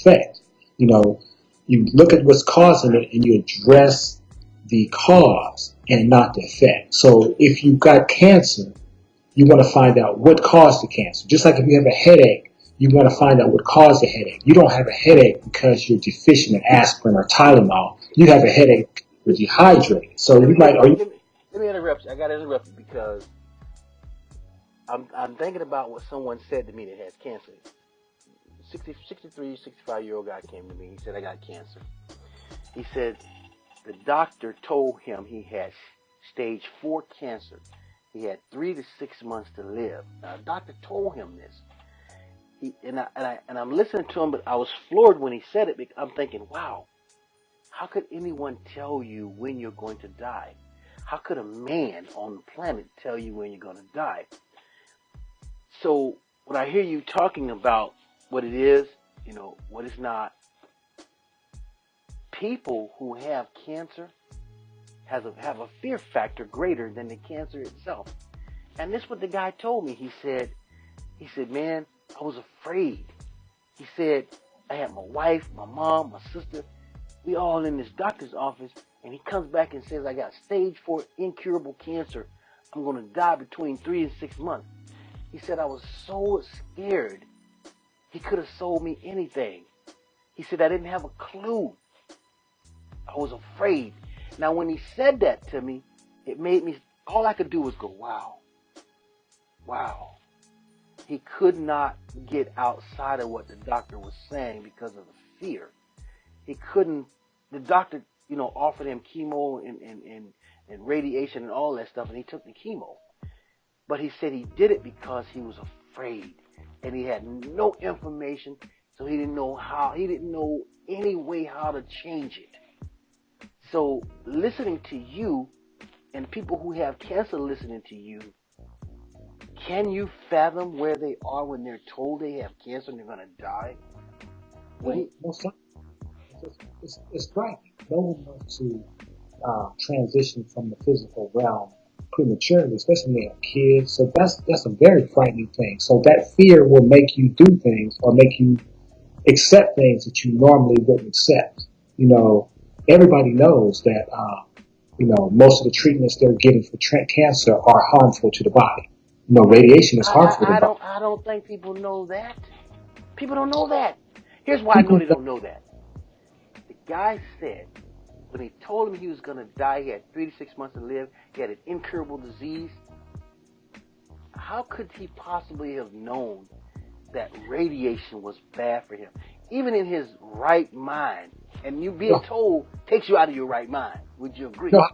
effect. You know, you look at what's causing it and you address the cause and not the effect. So if you've got cancer, you want to find out what caused the cancer. Just like if you have a headache, you want to find out what caused the headache. You don't have a headache because you're deficient in aspirin or Tylenol. You have a headache because you're dehydrated. So Let you me, might. let me, let me interrupt you. I got to interrupt you because I'm thinking about what someone said to me that has cancer. 63, 65-year-old guy came to me. He said, I got cancer. He said the doctor told him he had stage 4 cancer. He had 3 to 6 months to live. Now, the doctor told him this. I'm listening to him, but I was floored when he said it because I'm thinking, wow, how could anyone tell you when you're going to die? How could a man on the planet tell you when you're going to die? So when I hear you talking about what it is, what it's not, people who have cancer have a fear factor greater than the cancer itself. And this is what the guy told me. He said, man, I was afraid. He said, I had my wife, my mom, my sister, we all in this doctor's office, and he comes back and says, I got stage 4 incurable cancer. I'm going to die between 3 and 6 months. He said, I was so scared. He could have sold me anything. He said, I didn't have a clue. I was afraid. Now, when he said that to me, it made me, all I could do was go, wow. Wow. He could not get outside of what the doctor was saying because of the fear. He couldn't, the doctor, offered him chemo and radiation and all that stuff, and he took the chemo. But he said he did it because he was afraid, and he had no information, so he didn't know any way how to change it. So listening to you and people who have cancer listening to you, can you fathom where they are when they're told they have cancer and they're going to die? It's frightening. No one wants to transition from the physical realm prematurely, especially when they have kids. So that's a very frightening thing. So that fear will make you do things or make you accept things that you normally wouldn't accept. Everybody knows that most of the treatments they're getting for cancer are harmful to the body. Radiation is harmful to the body. I don't think people know that. People don't know that. Here's why I People know they don't know that. The guy said when he told him he was going to die, he had 3 to 6 months to live, he had an incurable disease. How could he possibly have known that radiation was bad for him? Even in his right mind. And you being told takes you out of your right mind. Would you agree? You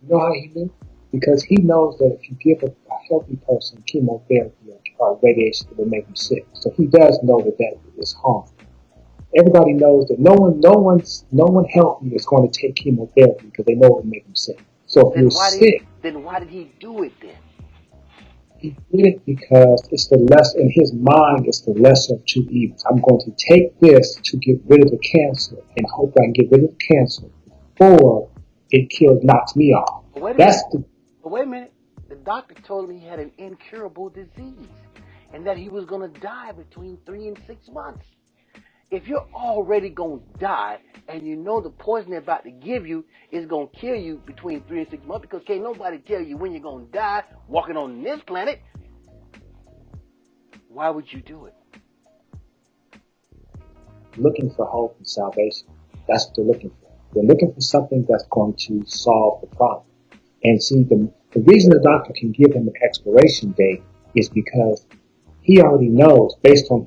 know how he knew? Because he knows that if you give a healthy person chemotherapy or radiation, it will make them sick. So he does know that is harmful. Everybody knows that no one healthy is going to take chemotherapy because they know it will make them sick. So if you're sick, then why did he do it then? He did it because in his mind, it's the lesser of two evils. I'm going to take this to get rid of the cancer and hope I can get rid of the cancer before it knocks me off. But wait a minute. The doctor told him he had an incurable disease and that he was going to die between 3 and 6 months. If you're already going to die and you know the poison they're about to give you is going to kill you between 3 and 6 months because can't nobody tell you when you're going to die walking on this planet, why would you do it? Looking for hope and salvation. That's what they're looking for. They're looking for something that's going to solve the problem. And see, the reason the doctor can give him an expiration date is because he already knows, based on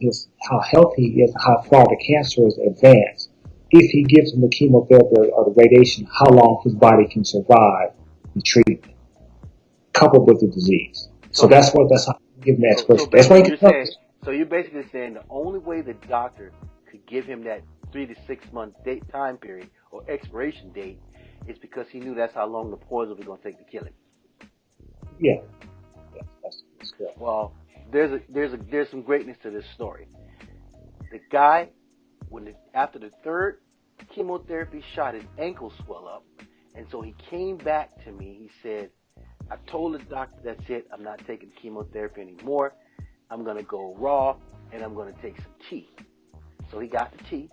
how healthy he is, how far the cancer is advanced, if he gives him the chemotherapy or the radiation, how long his body can survive the treatment, coupled with the disease. So that's how you give him the expiration. So you're basically saying the only way the doctor could give him that 3 to 6 month time period or expiration date is because he knew that's how long the poison was going to take to kill him. Yeah, that's correct. Well, there's some greatness to this story. The guy, after the 3rd chemotherapy shot, his ankle swelled up, and so he came back to me. He said, I told the doctor, that's it, I'm not taking chemotherapy anymore. I'm going to go raw, and I'm going to take some tea. So he got the tea,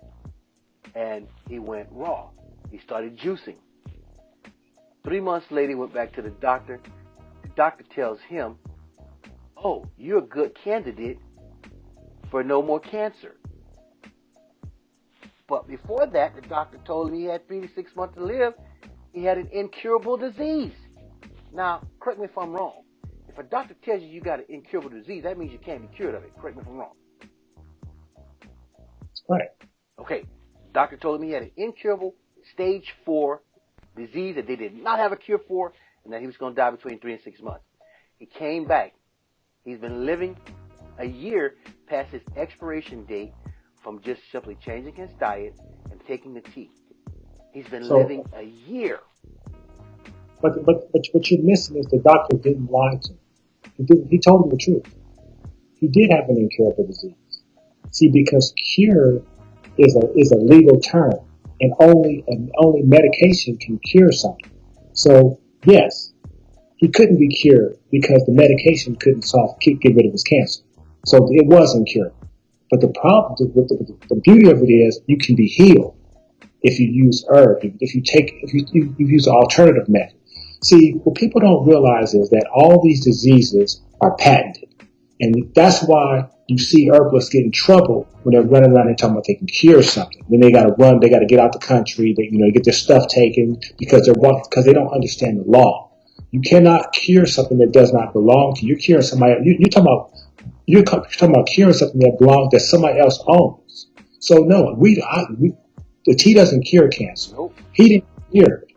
and he went raw. He started juicing. 3 months later, he went back to the doctor. The doctor tells him, oh, you're a good candidate for no more cancer. But before that, the doctor told him he had 3 to 6 months to live. He had an incurable disease. Now, correct me if I'm wrong. If a doctor tells you you got an incurable disease, that means you can't be cured of it. Correct me if I'm wrong. Right. Okay. Doctor told him he had an incurable stage 4 disease that they did not have a cure for, and that he was going to die between 3 and 6 months. He came back. He's been living a year past his expiration date from just simply changing his diet and taking the tea. He's been living a year. But what you're missing is the doctor didn't lie to him. He told him the truth. He did have an incurable disease. See, because cure is a legal term, and only medication can cure something. So yes, he couldn't be cured because the medication couldn't get rid of his cancer. So it was incurable. But the problem, the beauty of it is, you can be healed if you use herb, if you use an alternative method. See, what people don't realize is that all these diseases are patented. And that's why you see herbalists get in trouble when they're running around and talking about they can cure something. Then they got to get out the country, they get their stuff taken because they don't understand the law. You cannot cure something that does not belong to you. You're curing somebody. You're talking about curing something that somebody else owns. So no, the tea doesn't cure cancer. Nope. He didn't cure it.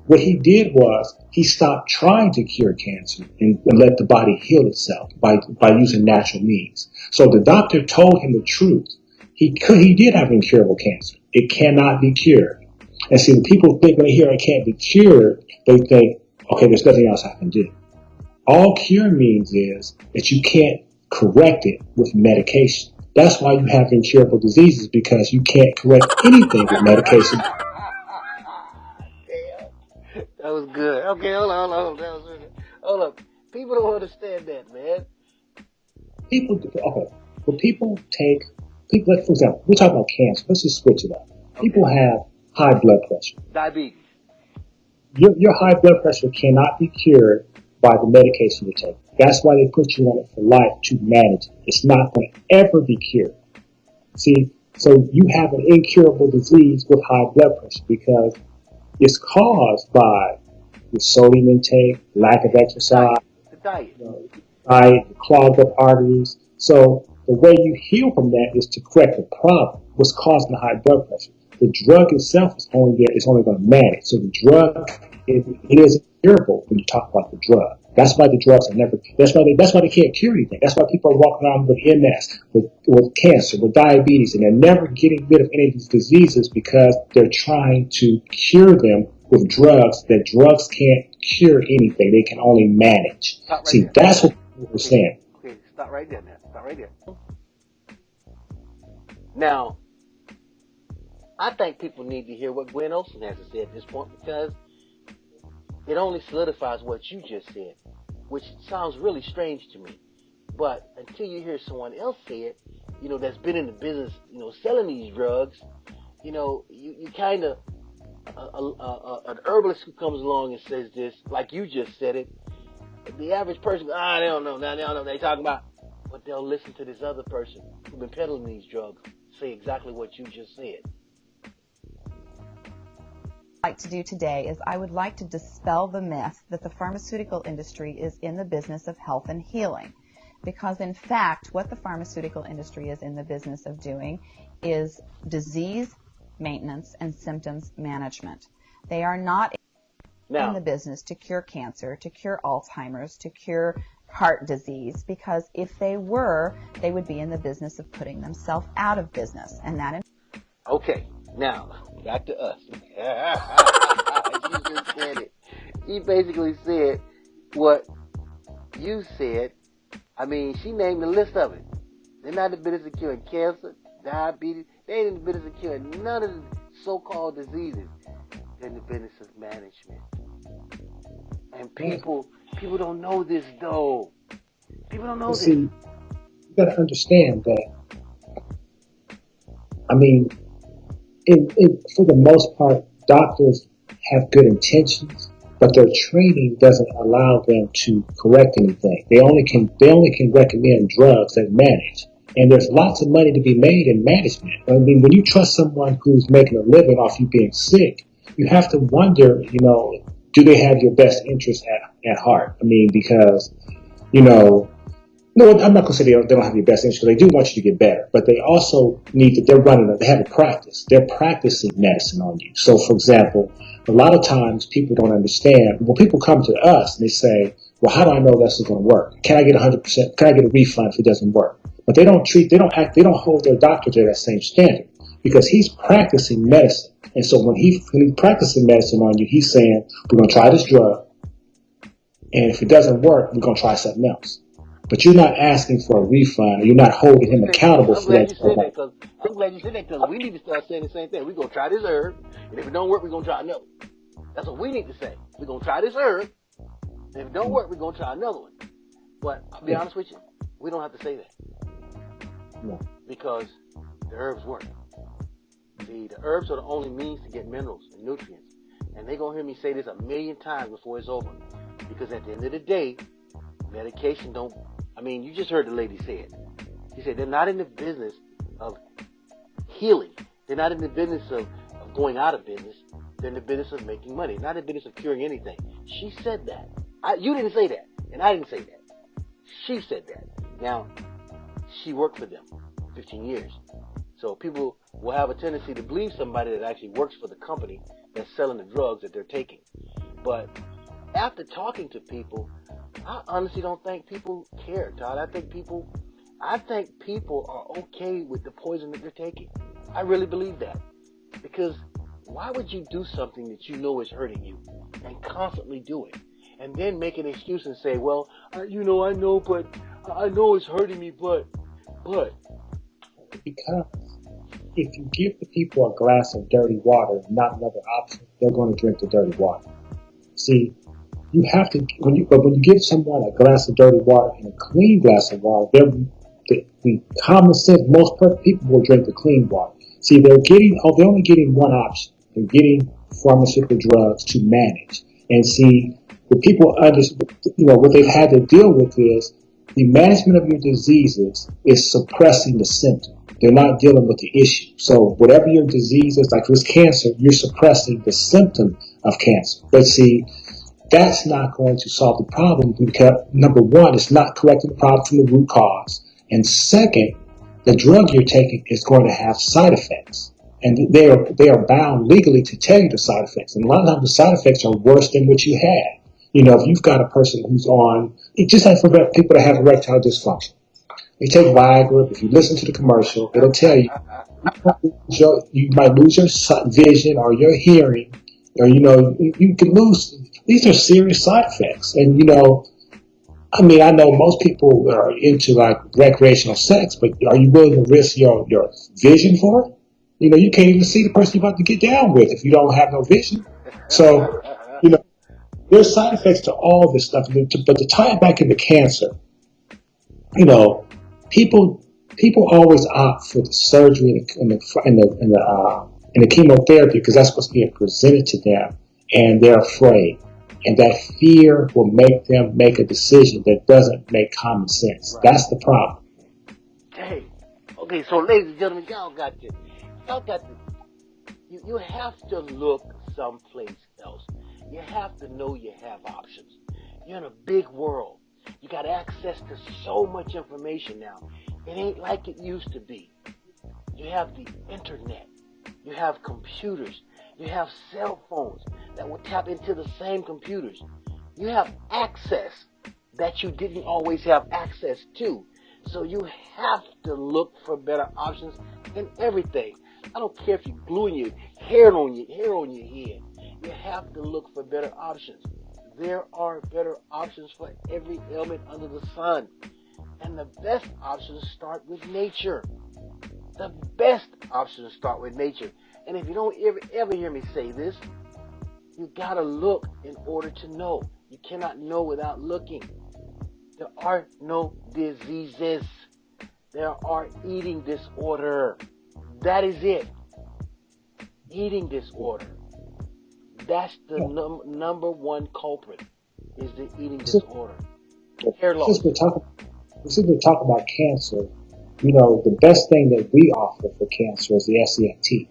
What he did was he stopped trying to cure cancer and let the body heal itself by using natural means. So the doctor told him the truth. He did have incurable cancer. It cannot be cured. And see, when people think when they hear it can't be cured, they think, okay, there's nothing else I can do. All cure means is that you can't correct it with medication. That's why you have incurable diseases, because you can't correct anything with medication. That was good. Okay, hold on. That was really, hold up. People don't understand that, man. For example, we're talking about cancer. Let's just switch it up. Okay. People have high blood pressure. Diabetes. Your high blood pressure cannot be cured by the medication you take. That's why they put you on it for life, to manage it. It's not going to ever be cured. See, so you have an incurable disease with high blood pressure because it's caused by your sodium intake, lack of exercise, the diet, clogged up arteries. So the way you heal from that is to correct the problem, what's causing the high blood pressure. The drug itself is only going to manage. So the drug, it is incurable when you talk about the drug. That's why the drugs are never. That's why they can't cure anything. That's why people are walking around with MS, with cancer, with diabetes, and they're never getting rid of any of these diseases because they're trying to cure them with drugs. That drugs can't cure anything; they can only manage. Right. See, there. That's what we're saying. Okay, stop right there. Now, stop right there. Now, I think people need to hear what Gwen Olsen has to say at this point, because it only solidifies what you just said, which sounds really strange to me. But until you hear someone else say it, that's been in the business, selling these drugs, you kind of, an herbalist who comes along and says this, like you just said it, the average person, they don't know what they're talking about. But they'll listen to this other person who's been peddling these drugs say exactly what you just said. Like to do today is I would like to dispel the myth that the pharmaceutical industry is in the business of health and healing, because in fact what the pharmaceutical industry is in the business of doing is disease maintenance and symptoms management. They are not in the business to cure cancer, to cure Alzheimer's, to cure heart disease, because if they were, they would be in the business of putting themselves out of business. And that Okay, now back to us. She just said it. She basically said what you said. I mean, she named the list of it. They're not in the business of curing cancer, diabetes. They ain't in the business of curing none of the so-called diseases. They're in the business of management. And people don't know this, though. People don't know this. See, you got to understand that I mean, for the most part, doctors have good intentions, but their training doesn't allow them to correct anything. They only can recommend drugs that manage. And there's lots of money to be made in management. I mean, when you trust someone who's making a living off you being sick, you have to wonder, do they have your best interest at heart? I mean, because, you know, no, I'm not going to say they don't have your best interest, because they do want you to get better, but they also they have a practice. They're practicing medicine on you. So, for example, a lot of times people don't understand. When people come to us and they say, well, how do I know this is going to work? Can I get 100%? Can I get a refund if it doesn't work? But they don't hold their doctor to that same standard, because he's practicing medicine. And so when he's practicing medicine on you, he's saying, we're going to try this drug, and if it doesn't work, we're going to try something else. But you're not asking for a refund, or you're not holding him accountable for that. I'm glad you said that, because we need to start saying the same thing. We're going to try this herb, and if it don't work, we're going to try another. That's what we need to say. We're going to try this herb, and if it don't work, we're going to try another one. But I'll be honest with you, we don't have to say that. No. Because the herbs work. See, the herbs are the only means to get minerals and nutrients. And they're going to hear me say this 1,000,000 times before it's over. Because at the end of the day, medication don't... I mean, you just heard the lady say it. She said they're not in the business of healing. They're not in the business of going out of business. They're in the business of making money. Not in the business of curing anything. She said that. You didn't say that. And I didn't say that. She said that. Now, she worked for them 15 years. So people will have a tendency to believe somebody that actually works for the company that's selling the drugs that they're taking. But after talking to people, I honestly don't think people care, Todd. I think people are okay with the poison that they're taking. I really believe that. Because why would you do something that you know is hurting you and constantly do it? And then make an excuse and say, well, I know it's hurting me, but. Because if you give the people a glass of dirty water and not another option, they're going to drink the dirty water. See, you have to, when you give someone a glass of dirty water and a clean glass of water, the common sense, most perfect people will drink the clean water. See, they're only getting one option. They're getting pharmaceutical drugs to manage. And see, what people what they've had to deal with is the management of your diseases is suppressing the symptom. They're not dealing with the issue. So whatever your disease is, like if it's cancer, you're suppressing the symptom of cancer. But see, that's not going to solve the problem, because number one, it's not correcting the problem from the root cause. And second, the drug you're taking is going to have side effects. And they are bound legally to tell you the side effects. And a lot of times the side effects are worse than what you had. If you've got a person who's just like for people that have erectile dysfunction. You take Viagra, if you listen to the commercial, it'll tell you you might lose your vision or your hearing, or you can lose. These are serious side effects. And I know most people are into like recreational sex, but are you willing to risk your vision for it? You can't even see the person you're about to get down with if you don't have no vision. So, there's side effects to all this stuff. But to tie it back into cancer, people always opt for the surgery and the chemotherapy, because that's what's being presented to them, and they're afraid. And that fear will make them make a decision that doesn't make common sense. Right. That's the problem. Hey, okay, so ladies and gentlemen, y'all got this. You have to look someplace else. You have to know you have options. You're in a big world. You got access to so much information now. It ain't like it used to be. You have the internet. You have computers. You have cell phones that will tap into the same computers. You have access that you didn't always have access to. So you have to look for better options in everything. I don't care if you're gluing your hair on your head. You have to look for better options. There are better options for every ailment under the sun. And the best options start with nature. The best options start with nature. And if you don't ever hear me say this, you gotta look in order to know. You cannot know without looking. There are no diseases. There are eating disorder. That is it. Eating disorder. That's the number one culprit, is the eating disorder. Hair loss. Since we're talking about cancer, the best thing that we offer for cancer is the Essiac Tea.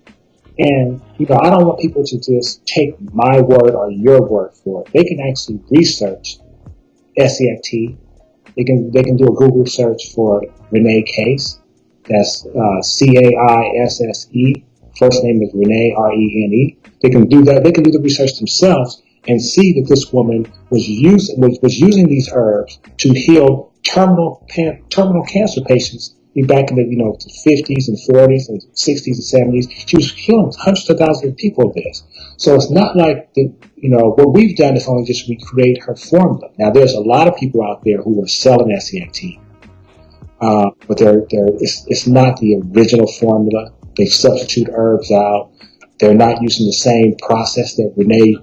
And, I don't want people to just take my word or your word for it. They can actually research Essiac Tea. They can do a Google search for Rene Caisse. That's Caisse. First name is Rene, Rene. They can do that. They can do the research themselves and see that this woman was using these herbs to heal terminal cancer patients back in the 50s and 40s and 60s and 70s. She was healing hundreds of thousands of people with this. So it's not like what we've done is only just recreate her formula. Now there's a lot of people out there who are selling Essiac Tea, but it's not the original formula. They substitute herbs out. They're not using the same process that Rene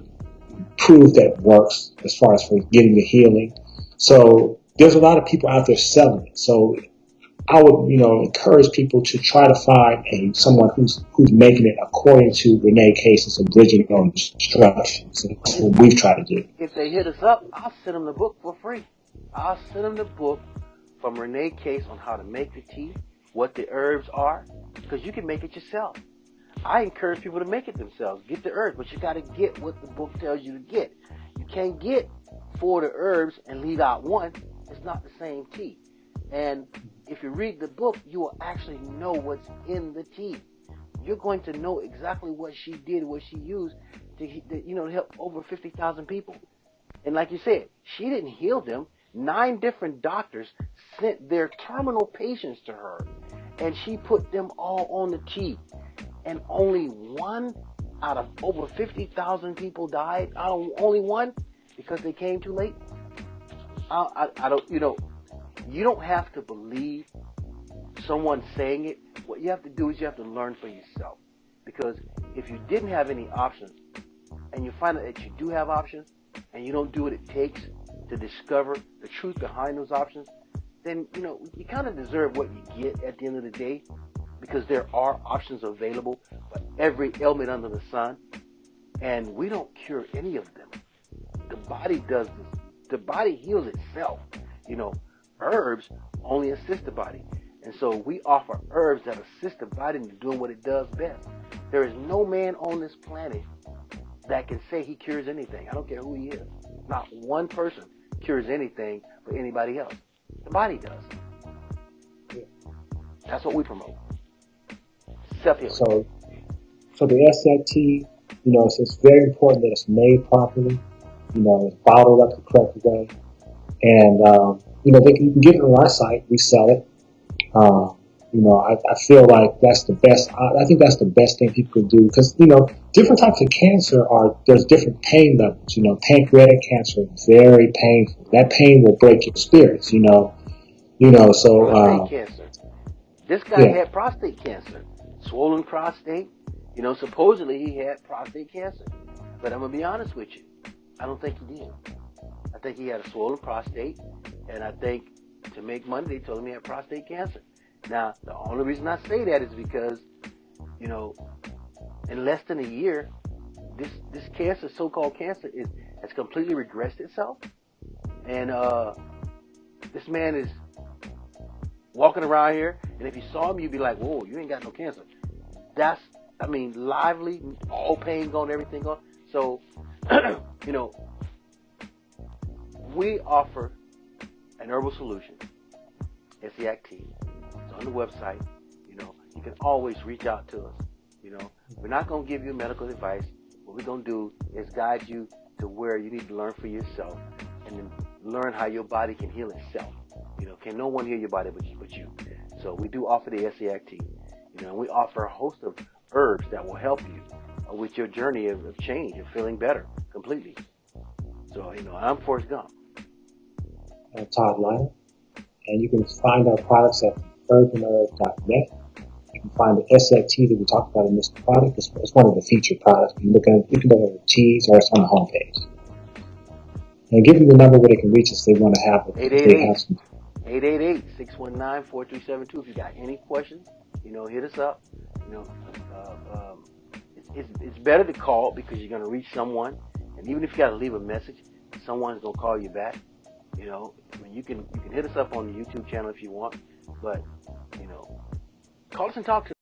proved that works as far as for getting the healing. So there's a lot of people out there selling it. So I would, encourage people to try to find someone who's making it according to Rene Caisse's original instructions. And that's what we've tried to do. If they hit us up, I'll send them the book for free. I'll send them the book from Rene Caisse on how to make the tea, what the herbs are, because you can make it yourself. I encourage people to make it themselves. Get the herbs, but you got to get what the book tells you to get. You can't get 4 of the herbs and leave out one. It's not the same tea. And if you read the book, you will actually know what's in the tea. You're going to know exactly what she did, what she used to help over 50,000 people. And like you said, she didn't heal them. 9 different doctors sent their terminal patients to her, and she put them all on the tea. And only one out of over 50,000 people died. Only one, because they came too late. I don't, you don't have to believe someone saying it. What you have to do is you have to learn for yourself. Because if you didn't have any options, and you find out that you do have options, and you don't do what it takes to discover the truth behind those options, then, you kind of deserve what you get at the end of the day. Because there are options available for every ailment under the sun, and we don't cure any of them. The body does this. The body heals itself. Herbs only assist the body, and so we offer herbs that assist the body in doing what it does best. There is no man on this planet that can say he cures anything. I don't care who he is. Not one person cures anything for anybody else. The body does. That's what we promote. Self-healing. So the Essiac Tea, it's very important that it's made properly. It's bottled up the correct way, and you can get it on our site. We sell it. I feel like that's the best. I think that's the best thing people can do, because different types of cancer there's different pain levels. Pancreatic cancer is very painful. That pain will break your spirits. Prostate cancer. This guy had prostate cancer. Swollen prostate. Supposedly he had prostate cancer. But I'm going to be honest with you. I don't think he did. I think he had a swollen prostate. And I think to make money, they told him he had prostate cancer. Now, the only reason I say that is because, in less than a year, this cancer, so-called cancer, has completely regressed itself. And this man is walking around here, and if you saw him, you'd be like, whoa, you ain't got no cancer. That's, lively, all pain gone, everything gone. So, we offer an herbal solution, Essiac Tea. It's on the website. You can always reach out to us. We're not going to give you medical advice. What we're going to do is guide you to where you need to learn for yourself, and then learn how your body can heal itself. Can no one heal your body but you? So we do offer the Essiac Tea. And we offer a host of herbs that will help you with your journey of change and feeling better completely. So, I'm Forrest Gump. I'm Todd Lyon. And you can find our products at herbandherb.net. You can find the Essiac Tea that we talked about in this product. It's one of the featured products. You can look at the teas, or it's on the homepage. And give them the number where they can reach us if they want to have it. 888-619-4372. If you got any questions, hit us up. You know, it's better to call because you're going to reach someone, and even if you got to leave a message, someone's going to call you back. You can hit us up on the YouTube channel if you want, but call us and talk to us.